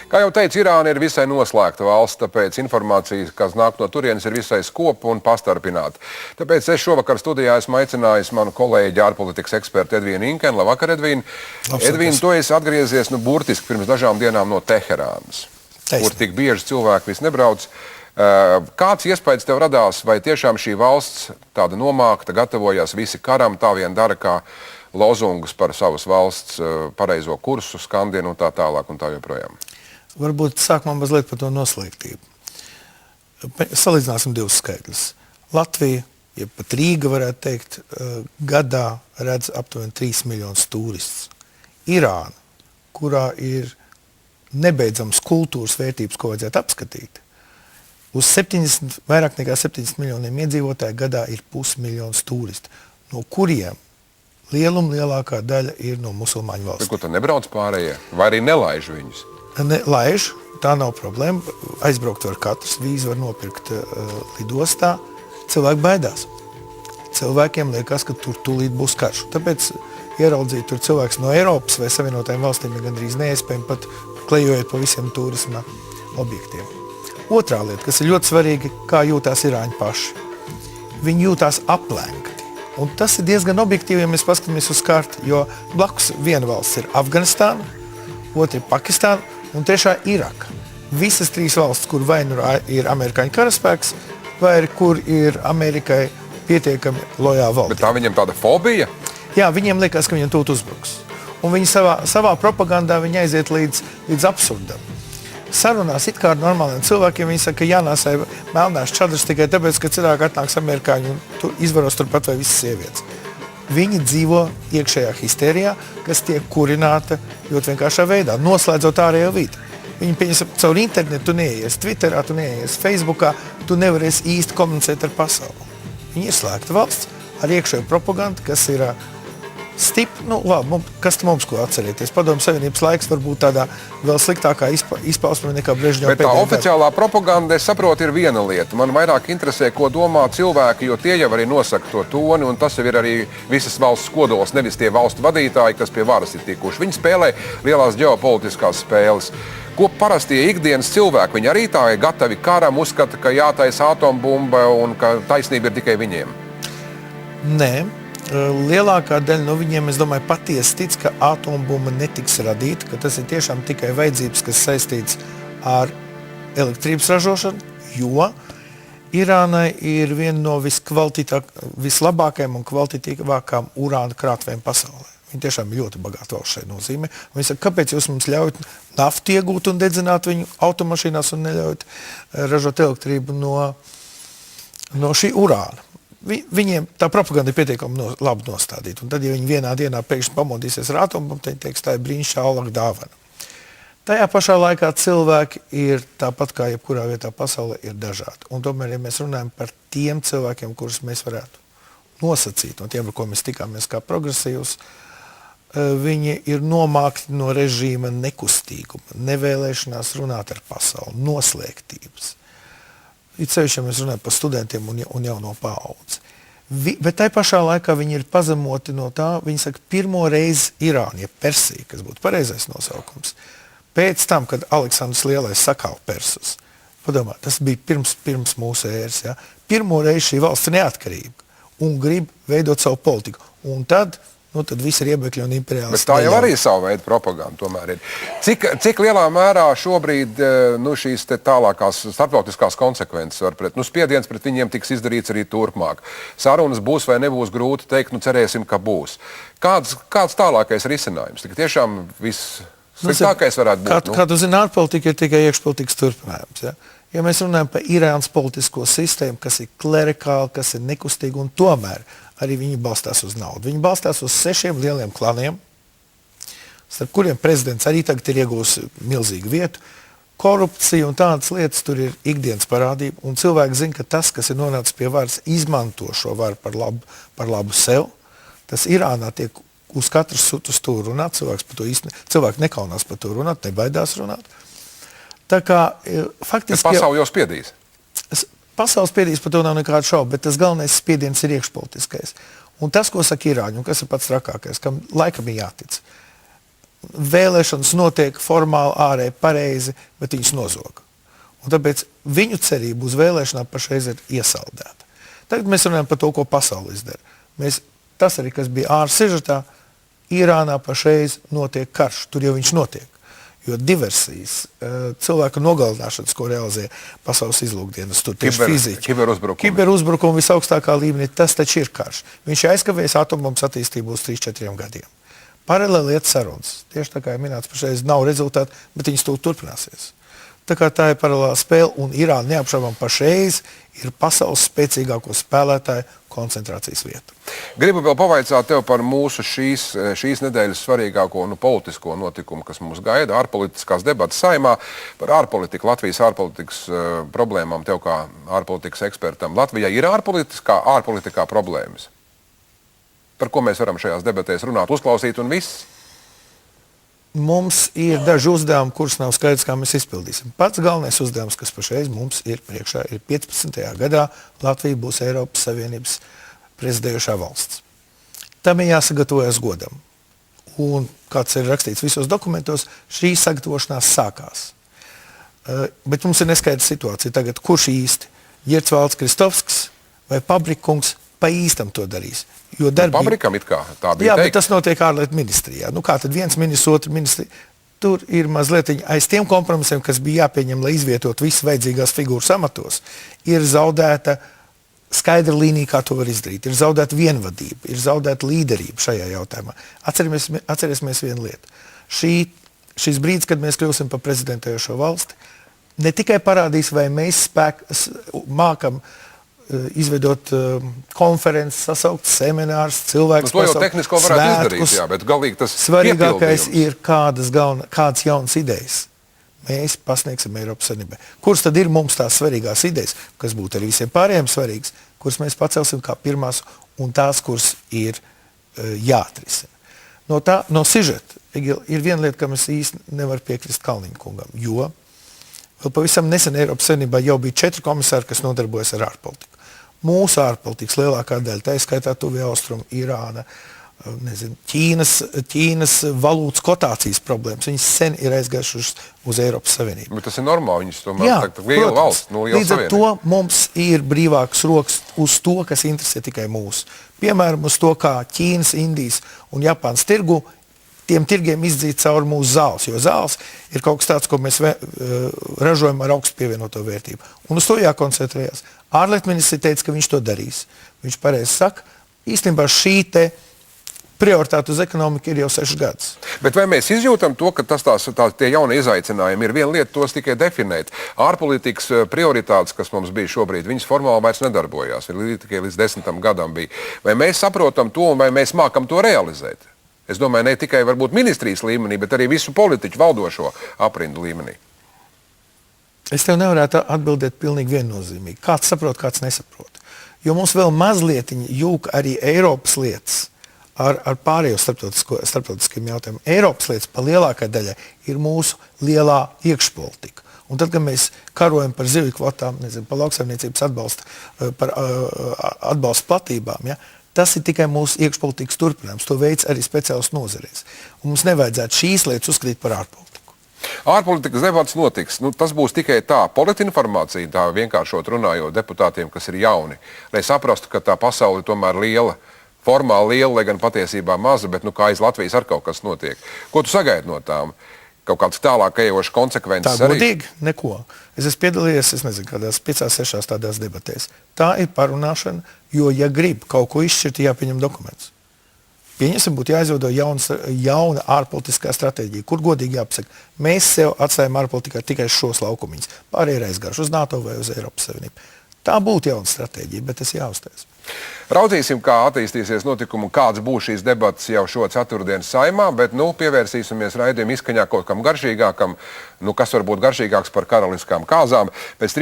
Kā jau teicu, Irāna ir visai noslēgta valsts, tāpēc informācija, kas nāk no turienes, ir visai skopa un pastarpināta. Tāpēc es šovakar studijā esmu aicinājis manu kolēģi ārpolitikas ekspertu Edvīnu Inkenu. Labvakar, Edvīna. Edvīna, tu esi atgriezies burtiski pirms dažām dienām no Teherānas, kur tik bieži cilvēki vis nebrauc. Kāds iespējas tev radās, vai tiešām šī valsts tāda nomākta, gatavojās visi karam, tā vien dara kā lozungus par savas valsts pareizo kursu, skandinu un tā tālāk un tā joprojām? Varbūt sākumā mazliet par to noslēgtību. Salīdzināsim divus skaitļus. Latvija, ja pat Rīga varētu teikt, gadā redz aptuveni 3 miljonus turists. Irāna, kurā ir nebeidzams kultūras vērtības, ko vajadzētu apskatīt, uz vairāk nekā 70 miljoniem iedzīvotāju gadā ir 500 000 turisti, no kuriem lielākā daļa ir no musulmaņu valstīm. Ko tad nebrauc pārējie? Vai arī nelaiž viņus? Laiž, tā nav problēma. Aizbraukt var katrs, vīzu var nopirkt lidostā. Cilvēki baidās. Cilvēkiem liekas, ka tur tūlīt būs karš. Tāpēc ieraudzīt tur cilvēks no Eiropas vai Savienotajām valstīm ir gandrīz neiespējami, pat klejojot pa visiem turisma objektiem. Otrā lieta, kas ir ļoti svarīga, kā jūtās irāņi paši. Viņi jūtās aplenkti. Un tas ir diezgan objektīvi, ja mēs paskatāmies uz karti, jo blakus viena valsts ir Afganistāna, otra ir Pakistāna un trešā Iraka. Visas trīs valstis, kur vai nu ir amerikāņu karaspēks, vai kur ir Amerikai pietiekami lojāla valdība. Bet tā viņiem tāda fobija? Jā, viņiem liekas, ka viņiem tūt uzbruks. Un viņi savā propagandā viņi aiziet līdz absurdam. Sarunās it kā ar normāliem cilvēkiem viņi saka, ka jānāsai melnās čadras tikai tāpēc, ka cilvēki atnāks amerikāņi un izvaros turpat vai visas sievietes. Viņi dzīvo iekšējā histērijā, kas tiek kurināta ļoti vienkāršā veidā, noslēdzot ārējo vidi. Viņi pieņem caur internetu, tu neies Twitterā, tu neies Facebookā, tu nevarēsi īsti komunicēt ar pasauli. Viņi ir slēgta valsts ar iekšējo propagandu, kas ir labi, kas mums ko atcerēties? Padomju Savienības laiks var būt tādā vēl sliktākā izpausme nekā Brežņeva pēdējā. Bet tā oficiālā propaganda, es saprotu, ir viena lieta. Man vairāk interesē, ko domā cilvēki, jo tie jau arī nosaka to toni, un tas jau ir arī visas valsts kodols, nevis tie valstu vadītāji, kas pie varas ir tikuši. Viņi spēlē lielās ģeopolitiskās spēles. Ko parasti ikdienas cilvēki, viņi arī tā ir gatavi karam, uzskata, ka jātaisa atombumba un ka taisnība ir tikai viņiem? Nē. Lielākā daļa no viņiem, es domāju, patiesi tic, ka atombumba netiks radīta, ka tas ir tiešām tikai vajadzības, kas saistīts ar elektrības ražošanu, jo Irānai ir viena no vislabākajām un kvalitatīvākām urāna krātuvēm pasaulē. Viņi tiešām ir ļoti bagāti valsts šai nozīmē. Viņi saka, kāpēc jūs mums ļaujat naftu iegūt un dedzināt viņu automašīnās un neļaujat ražot elektrību no šī urāna? Viņiem tā propaganda ir pietiekami labi nostādīta. Un tad, ja viņi vienā dienā pēkšņi pamodīsies ar atombumbu, tad viņi teiks, tā ir brīnišķīga Allaha dāvana. Tajā pašā laikā cilvēki ir tāpat kā jebkurā vietā pasaulē ir dažādi. Un tomēr, ja mēs runājam par tiem cilvēkiem, kurus mēs varētu nosacīt, no tiem, ar ko mēs tikāmies kā progresīvus, viņi ir nomākti no režīma nekustīguma, nevēlēšanās runāt ar pasauli, noslēgtības. It sevišķi, ja mēs runājam par studentiem un jauno paudzi. Bet tai pašā laikā viņi ir pazemoti no tā, viņi saka, pirmo reizi Irāna, ja Persija, kas būtu pareizais nosaukums, pēc tam, kad Aleksandrs Lielais sakāva Persus, padomā, tas bija pirms mūsu ēras, ja? Pirmo reizi šī valsts ir neatkarīga un grib veidot savu politiku. Un tad visi ir iebekļi un imperiālisti. Bet tā jau arī savu veidu propaganda tomēr ir. Cik lielā mērā šobrīd šīs tālākās starptautiskās konsekvences var spiediens pret viņiem tiks izdarīts arī turpmāk? Sarunas būs vai nebūs grūti teikt, cerēsim, ka būs. Kāds tālākais risinājums? Tik tiešām viss sliktākais varētu būt. Kā tu zini, ārpolitika ir tikai iekšpolitikas turpinājums. Ja? Ja mēs runājam par Irānas politisko sistēmu, kas ir klerikāla, kas ir nekustīga un tomēr arī viņi balstās uz naudu. Viņi balstās uz 6 lieliem klaniem, starp kuriem prezidents arī tagad ir iegūs milzīgu vietu. Korupcija un tādas lietas tur ir ikdienas parādība, un cilvēki zina, ka tas, kas ir nonācis pie varas, izmanto šo varu par labu sev. Tas Irānā tiek uz katru stūri runāt, cilvēki nekaunās par to runāt, nebaidās runāt. Tā kā faktiski... Bet pasauli jau spiedīs. Pasaules spiedīs, par to nav nekādu šaubu, bet tas galvenais spiediens ir iekšpolitiskais. Un tas, ko saka irāņi, un kas ir pats trakākais, kam laikam ir jātic. vēlēšanas notiek formāli ārēji pareizi, bet viņus nozoga. Un tāpēc viņu cerība uz vēlēšanām pašreiz ir iesaldēta. Tagad mēs runājam par to, ko pasaule izdara. Tas arī, kas bija ārsižetā, Irānā pašreiz notiek karš. Tur jau viņš notiek. Jo diversijas, cilvēku nogalināšanas, ko realizē pasaules izlūkdienas, tur tieši fiziski. Kiberuzbrukumi visaugstākā līmenī, tas taču ir karš. Viņš aizkavējis atombombas attīstību uz 3-4 gadiem. Paralēli iet sarunas. Tieši tā kā ir minēts, pašreiz nav rezultāti, bet viņas turpināsies. Tā kā tā ir paralēla spēle, un Irāna neapšaubām pašreiz ir pasaules spēcīgāko spēlētāju koncentrācijas vieta. Gribu vēl pavaicāt tev par mūsu šīs nedēļas svarīgāko politisko notikumu, kas mums gaida, ārpolitiskās debatas Saeimā par ārpolitiku, Latvijas ārpolitikas problēmām, tev kā ārpolitikas ekspertam. Latvijai ir ārpolitikā problēmas? Par ko mēs varam šajās debatēs runāt, uzklausīt un viss? Mums ir daži uzdevumi, kurus nav skaidrs, kā mēs izpildīsim. Pats galvenais uzdevums, kas pašreiz mums ir priekšā, ir 15. gadā Latvija būs Eiropas Savienības prezidējošā valsts. Tam ir jāsagatavojas godam. Un, kāds ir rakstīts visos dokumentos, šī sagatavošanās sākās. Bet mums ir neskaidra situācija tagad, kurš īsti Ģercvalds Kristovskis vai Pabrikungs pa īstam to darīs. Pabrikam it kā tā bija teikt. Bet tas notiek ārlietu ministrijā. Kā tad viens ministrs, otru ministri? Tur ir mazliet aiz tiem kompromisiem, kas bija jāpieņem, lai izvietot visas vajadzīgās figūras amatos, ir zaudēta skaidra līnija, kā to var izdarīt. Ir zaudēta vienvadība, ir zaudēta līderība šajā jautājumā. Atcerēsimies vienu lietu. Šis brīdis, kad mēs kļūsim par prezidentējošo valsti, ne tikai parādīs, vai mēs mākam izveidot konferences, sasaukt seminārus, cilvēkus to jau tehnisko varētu izdarīt, jā, bet galīgi tas svarīgākais ir kādas jaunas idejas mēs pasniegsim Eiropas Savienībai. Kuras tad ir mums tās svarīgās idejas, kas būtu arī visiem pārējiem svarīgas, kuras mēs pacelsim kā pirmās un tās, kuras ir jāatrisina. No sižeta ir viena lieta, kam es īsti nevaru piekrist Kalniņa kungam, jo vēl pavisam nesen Eiropas Savienībā jau bija 4 komisāri, kas nodarbojas ar ārpolitiku. Mūsu ārpolitikas lielākā daļa, tā izskaitā Tuvie Austrumi, Irāna, Ķīnas valūtas kotācijas problēmas, viņas sen ir aizgājušas uz Eiropas Savienību. Bet tas ir normāli, viņas tomēr liela valsts, liela līdz ar to mums ir brīvāks rokas uz to, kas interesē tikai mūsu. Piemēram, uz to, kā Ķīnas, Indijas un Japānas tirgu tiem tirgiem izdzīt cauri mūsu zāles, jo zāles ir kaut kas tāds, ko mēs ražojam ar augstu pievienoto vērtību. Un uz to jākoncentrējās. Ārlietu ministrs teica, ka viņš to darīs. Viņš pareizi saka, īstenībā šī te prioritāte uz ekonomiku ir jau 6 gadus. Bet vai mēs izjūtam to, ka tie jaunie izaicinājumi ir viena lieta, tos tikai definēt? Ārpolitikas prioritātes, kas mums bija šobrīd, viņas formāli vairs nedarbojās. Tikai līdz 10. gadam bija. Vai mēs saprotam to un vai mēs mākam to realizēt? Es domāju, ne tikai varbūt ministrijas līmenī, bet arī visu politiķu valdošo aprindu līmenī. Es tev nevarētu atbildēt pilnīgi viennozīmīgi. Kāds saprot, kāds nesaprot. Jo mums vēl mazliet jūka arī Eiropas lietas ar pārējo starptautiskiem jautājumiem. Eiropas lietas pa lielākai daļai ir mūsu lielā iekšpolitika. Un tad, kad mēs karojam par zivju kvotām, par lauksaimniecības atbalstu, par atbalstu platībām, ja, tas ir tikai mūsu iekšpolitikas turpinājums. To veids arī speciāls nozarēs. Un mums nevajadzētu šīs lietas uzskatīt par ārpolitiku. Ārpolitikas debats notiks. Tas būs tikai tā politinformācija, tā vienkāršot runājot deputātiem, kas ir jauni, lai saprastu, ka tā pasaule tomēr liela, formāli liela, lai gan patiesībā maza, bet kā aiz Latvijas ar kaut kas notiek. Ko tu sagaidi no tām? Kaut kāds tālāk ejošs konsekvences arī? Tā godīgi? Neko. Es esmu piedalījies, kādās 5-6 tādās debatēs. Tā ir parunāšana, jo, ja grib kaut ko izšķirt, jāpieņem dokuments. Pieņemsim, būtu jāizveido jauna ārpolitiskā stratēģija, kur godīgi jāpasaka, mēs sev atstājam ārpolitikā tikai šos laukumiņus. Pārējie ir aizgājuši uz NATO vai uz Eiropas Savienību. Tā būtu jauna stratēģija, bet tas jāuztais. Raudzīsim, kā attīstīsies notikumi, kāds būs šīs debatas jau šo ceturtdienas Saeimā, bet pievērsīsimies raidījuma izskaņā kaut kam garšīgākam, kas var būt garšīgāks par karaliskām kāzām. Pēc